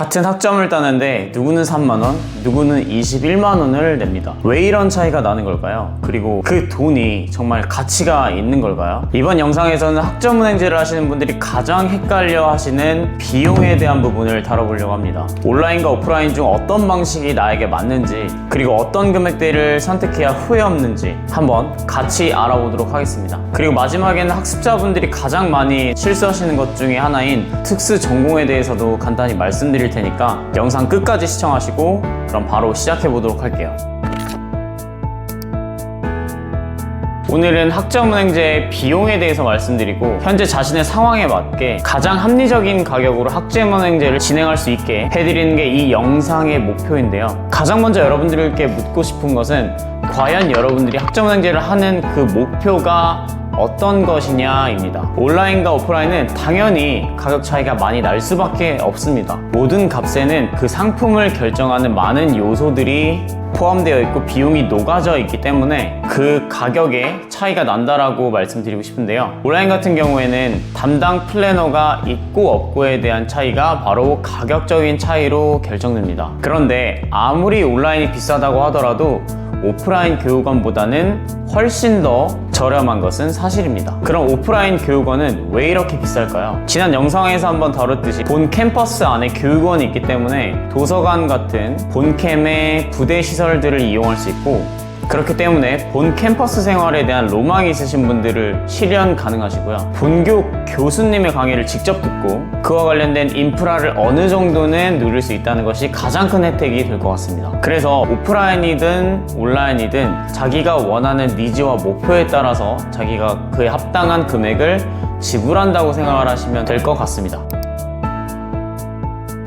같은 학점을 따는데 누구는 3만원, 누구는 21만원을 냅니다. 왜 이런 차이가 나는 걸까요? 그리고 그 돈이 정말 가치가 있는 걸까요? 이번 영상에서는 학점은행제를 하시는 분들이 가장 헷갈려 하시는 비용에 대한 부분을 다뤄보려고 합니다. 온라인과 오프라인 중 어떤 방식이 나에게 맞는지, 그리고 어떤 금액대를 선택해야 후회 없는지 한번 같이 알아보도록 하겠습니다. 그리고 마지막에는 학습자분들이 가장 많이 실수하시는 것 중에 하나인 특수 전공에 대해서도 간단히 말씀드릴 테니까 영상 끝까지 시청하시고 그럼 바로 시작해 보도록 할게요. 오늘은 학점은행제의 비용에 대해서 말씀드리고 현재 자신의 상황에 맞게 가장 합리적인 가격으로 학점은행제를 진행할 수 있게 해드리는 게 이 영상의 목표인데요. 가장 먼저 여러분들께 묻고 싶은 것은 과연 여러분들이 학점은행제를 하는 그 목표가 어떤 것이냐입니다. 온라인과 오프라인은 당연히 가격 차이가 많이 날 수밖에 없습니다. 모든 값에는 그 상품을 결정하는 많은 요소들이 포함되어 있고 비용이 녹아져 있기 때문에 그 가격에 차이가 난다라고 말씀드리고 싶은데요. 온라인 같은 경우에는 담당 플래너가 있고 없고에 대한 차이가 바로 가격적인 차이로 결정됩니다. 그런데 아무리 온라인이 비싸다고 하더라도 오프라인 교육원보다는 훨씬 더 저렴한 것은 사실입니다. 그럼 오프라인 교육원은 왜 이렇게 비쌀까요? 지난 영상에서 한번 다뤘듯이 본 캠퍼스 안에 교육원이 있기 때문에 도서관 같은 본캠의 부대 시설들을 이용할 수 있고, 그렇기 때문에 본 캠퍼스 생활에 대한 로망이 있으신 분들을 실현 가능하시고요. 본교 교수님의 강의를 직접 듣고 그와 관련된 인프라를 어느 정도는 누릴 수 있다는 것이 가장 큰 혜택이 될 것 같습니다. 그래서 오프라인이든 온라인이든 자기가 원하는 니즈와 목표에 따라서 자기가 그에 합당한 금액을 지불한다고 생각을 하시면 될 것 같습니다.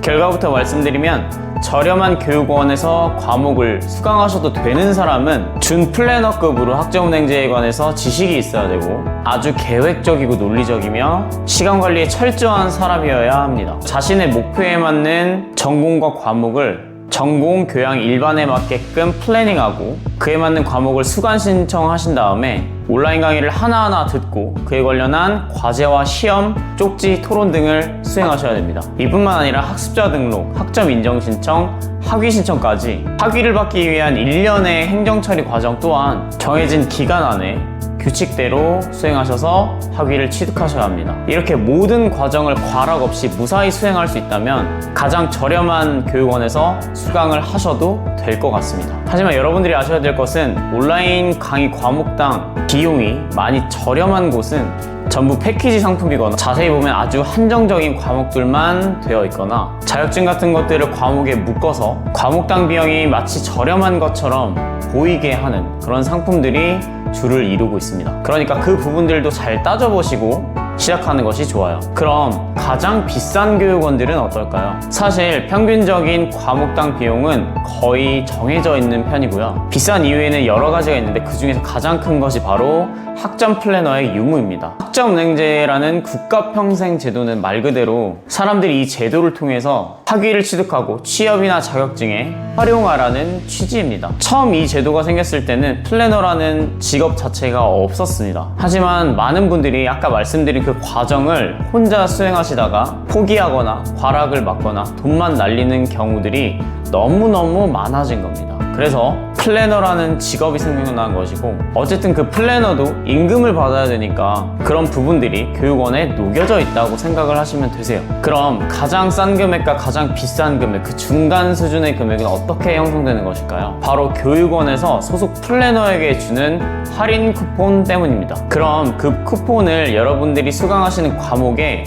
결과부터 말씀드리면 저렴한 교육원에서 과목을 수강하셔도 되는 사람은 준 플래너급으로 학점은행제에 관해서 지식이 있어야 되고 아주 계획적이고 논리적이며 시간 관리에 철저한 사람이어야 합니다. 자신의 목표에 맞는 전공과 과목을 전공 교양 일반에 맞게끔 플래닝하고 그에 맞는 과목을 수강 신청하신 다음에 온라인 강의를 하나하나 듣고 그에 관련한 과제와 시험, 쪽지, 토론 등을 수행하셔야 됩니다. 이뿐만 아니라 학습자 등록, 학점 인정 신청, 학위 신청까지 학위를 받기 위한 1년의 행정 처리 과정 또한 정해진 기간 안에 규칙대로 수행하셔서 학위를 취득하셔야 합니다. 이렇게 모든 과정을 과락 없이 무사히 수행할 수 있다면 가장 저렴한 교육원에서 수강을 하셔도 될 것 같습니다. 하지만 여러분들이 아셔야 될 것은 온라인 강의 과목당 비용이 많이 저렴한 곳은 전부 패키지 상품이거나 자세히 보면 아주 한정적인 과목들만 되어 있거나 자격증 같은 것들을 과목에 묶어서 과목당 비용이 마치 저렴한 것처럼 보이게 하는 그런 상품들이 주를 이루고 있습니다. 그러니까 그 부분들도 잘 따져보시고 시작하는 것이 좋아요. 그럼 가장 비싼 교육원들은 어떨까요? 사실 평균적인 과목당 비용은 거의 정해져 있는 편이고요. 비싼 이유에는 여러 가지가 있는데 그 중에서 가장 큰 것이 바로 학점 플래너의 유무입니다. 학점은행제라는 국가평생 제도는 말 그대로 사람들이 이 제도를 통해서 학위를 취득하고 취업이나 자격증에 활용하라는 취지입니다. 처음 이 제도가 생겼을 때는 플래너라는 직업 자체가 없었습니다. 하지만 많은 분들이 아까 말씀드린 그 과정을 혼자 수행하시다가 포기하거나 과락을 맞거나 돈만 날리는 경우들이 너무너무 많아진 겁니다. 그래서 플래너라는 직업이 생겨난 것이고, 어쨌든 그 플래너도 임금을 받아야 되니까 그런 부분들이 교육원에 녹여져 있다고 생각을 하시면 되세요. 그럼 가장 싼 금액과 가장 비싼 금액, 그 중간 수준의 금액은 어떻게 형성되는 것일까요? 바로 교육원에서 소속 플래너에게 주는 할인 쿠폰 때문입니다. 그럼 그 쿠폰을 여러분들이 수강하시는 과목에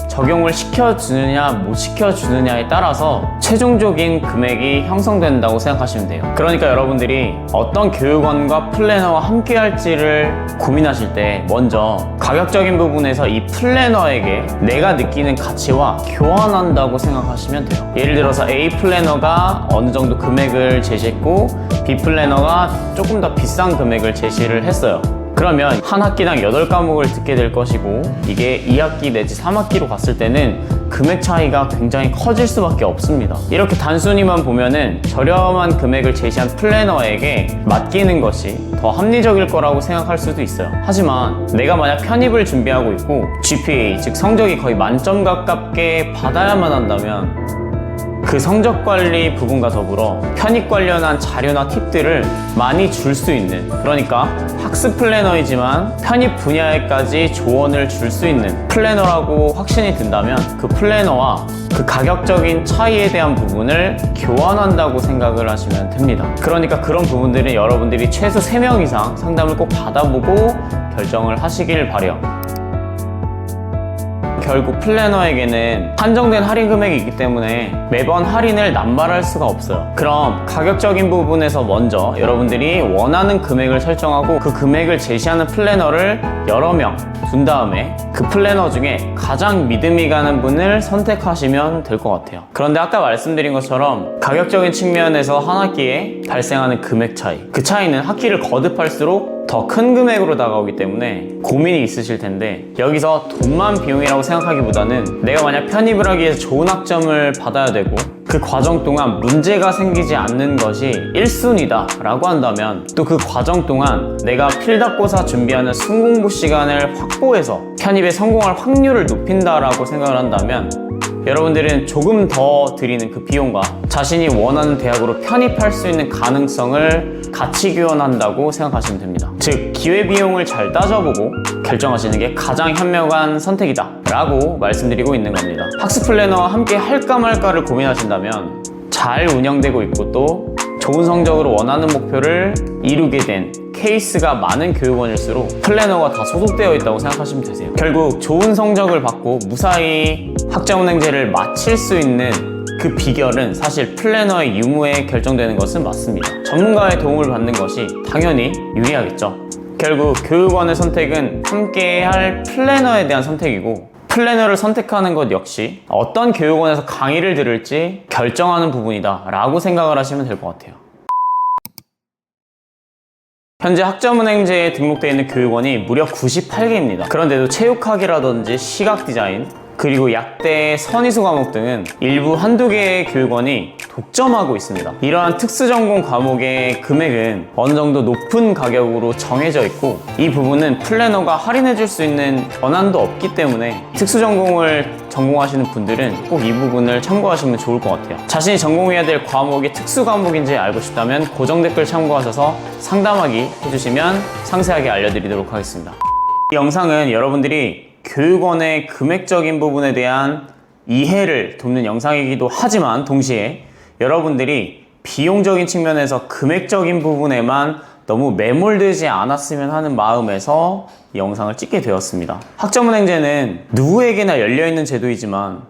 적용을 시켜주느냐 못 시켜주느냐에 따라서 최종적인 금액이 형성된다고 생각하시면 돼요. 그러니까 여러분들이 어떤 교육원과 플래너와 함께 할지를 고민하실 때 먼저 가격적인 부분에서 이 플래너에게 내가 느끼는 가치와 교환한다고 생각하시면 돼요. 예를 들어서 A 플래너가 어느 정도 금액을 제시했고 B 플래너가 조금 더 비싼 금액을 제시를 했어요. 그러면 한 학기당 8과목을 듣게 될 것이고 이게 2학기 내지 3학기로 갔을 때는 금액 차이가 굉장히 커질 수밖에 없습니다. 이렇게 단순히만 보면은 저렴한 금액을 제시한 플래너에게 맡기는 것이 더 합리적일 거라고 생각할 수도 있어요. 하지만 내가 만약 편입을 준비하고 있고 GPA, 즉 성적이 거의 만점 가깝게 받아야만 한다면 그 성적 관리 부분과 더불어 편입 관련한 자료나 팁들을 많이 줄 수 있는, 그러니까 학습 플래너이지만 편입 분야에까지 조언을 줄 수 있는 플래너라고 확신이 든다면 그 플래너와 그 가격적인 차이에 대한 부분을 교환한다고 생각을 하시면 됩니다. 그러니까 그런 부분들은 여러분들이 최소 3명 이상 상담을 꼭 받아보고 결정을 하시길 바래요. 결국 플래너에게는 한정된 할인 금액이 있기 때문에 매번 할인을 남발할 수가 없어요. 그럼 가격적인 부분에서 먼저 여러분들이 원하는 금액을 설정하고 그 금액을 제시하는 플래너를 여러 명 둔 다음에 그 플래너 중에 가장 믿음이 가는 분을 선택하시면 될 것 같아요. 그런데 아까 말씀드린 것처럼 가격적인 측면에서 한 학기에 발생하는 금액 차이, 그 차이는 학기를 거듭할수록 더 큰 금액으로 다가오기 때문에 고민이 있으실 텐데, 여기서 돈만 비용이라고 생각하기보다는 내가 만약 편입을 하기 위해서 좋은 학점을 받아야 되고 그 과정 동안 문제가 생기지 않는 것이 1순위다 라고 한다면, 또 그 과정 동안 내가 필답고사 준비하는 순공부 시간을 확보해서 편입에 성공할 확률을 높인다라고 생각을 한다면 여러분들은 조금 더 드리는 그 비용과 자신이 원하는 대학으로 편입할 수 있는 가능성을 같이 교환한다고 생각하시면 됩니다. 즉, 기회비용을 잘 따져보고 결정하시는 게 가장 현명한 선택이다 라고 말씀드리고 있는 겁니다. 학습 플래너와 함께 할까 말까를 고민하신다면 잘 운영되고 있고 또 좋은 성적으로 원하는 목표를 이루게 된 케이스가 많은 교육원일수록 플래너가 다 소속되어 있다고 생각하시면 되세요. 결국 좋은 성적을 받고 무사히 학점은행제를 마칠 수 있는 그 비결은 사실 플래너의 유무에 결정되는 것은 맞습니다. 전문가의 도움을 받는 것이 당연히 유리하겠죠. 결국 교육원의 선택은 함께 할 플래너에 대한 선택이고, 플래너를 선택하는 것 역시 어떤 교육원에서 강의를 들을지 결정하는 부분이다 라고 생각을 하시면 될 것 같아요. 현재 학점은행제에 등록되어 있는 교육원이 무려 98개입니다. 그런데도 체육학이라든지 시각디자인, 그리고 약대 선의수 과목 등은 일부 한두 개의 교육원이 독점하고 있습니다. 이러한 특수전공 과목의 금액은 어느 정도 높은 가격으로 정해져 있고, 이 부분은 플래너가 할인해 줄 수 있는 권한도 없기 때문에 특수전공을 전공하시는 분들은 꼭 이 부분을 참고하시면 좋을 것 같아요. 자신이 전공해야 될 과목이 특수 과목인지 알고 싶다면 고정 댓글 참고하셔서 상담하기 해주시면 상세하게 알려드리도록 하겠습니다. 이 영상은 여러분들이 교육원의 금액적인 부분에 대한 이해를 돕는 영상이기도 하지만, 동시에 여러분들이 비용적인 측면에서 금액적인 부분에만 너무 매몰되지 않았으면 하는 마음에서 이 영상을 찍게 되었습니다. 학점은행제는 누구에게나 열려있는 제도이지만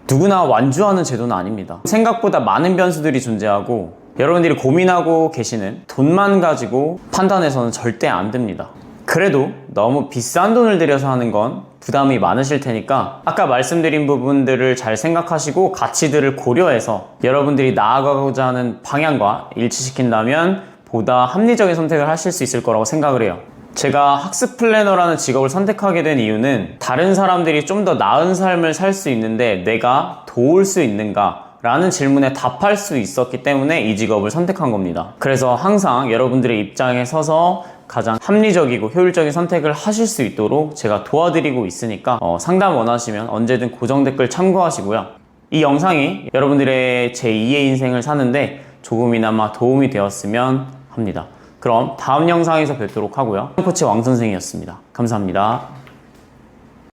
누구나 완주하는 제도는 아닙니다. 생각보다 많은 변수들이 존재하고 여러분들이 고민하고 계시는 돈만 가지고 판단해서는 절대 안 됩니다. 그래도 너무 비싼 돈을 들여서 하는 건 부담이 많으실 테니까 아까 말씀드린 부분들을 잘 생각하시고 가치들을 고려해서 여러분들이 나아가고자 하는 방향과 일치시킨다면 보다 합리적인 선택을 하실 수 있을 거라고 생각을 해요. 제가 학습 플래너라는 직업을 선택하게 된 이유는 다른 사람들이 좀 더 나은 삶을 살 수 있는데 내가 도울 수 있는가? 라는 질문에 답할 수 있었기 때문에 이 직업을 선택한 겁니다. 그래서 항상 여러분들의 입장에 서서 가장 합리적이고 효율적인 선택을 하실 수 있도록 제가 도와드리고 있으니까 상담 원하시면 언제든 고정 댓글 참고하시고요. 이 영상이 여러분들의 제2의 인생을 사는데 조금이나마 도움이 되었으면 합니다. 그럼 다음 영상에서 뵙도록 하고요. 코치 왕 선생이었습니다. 감사합니다.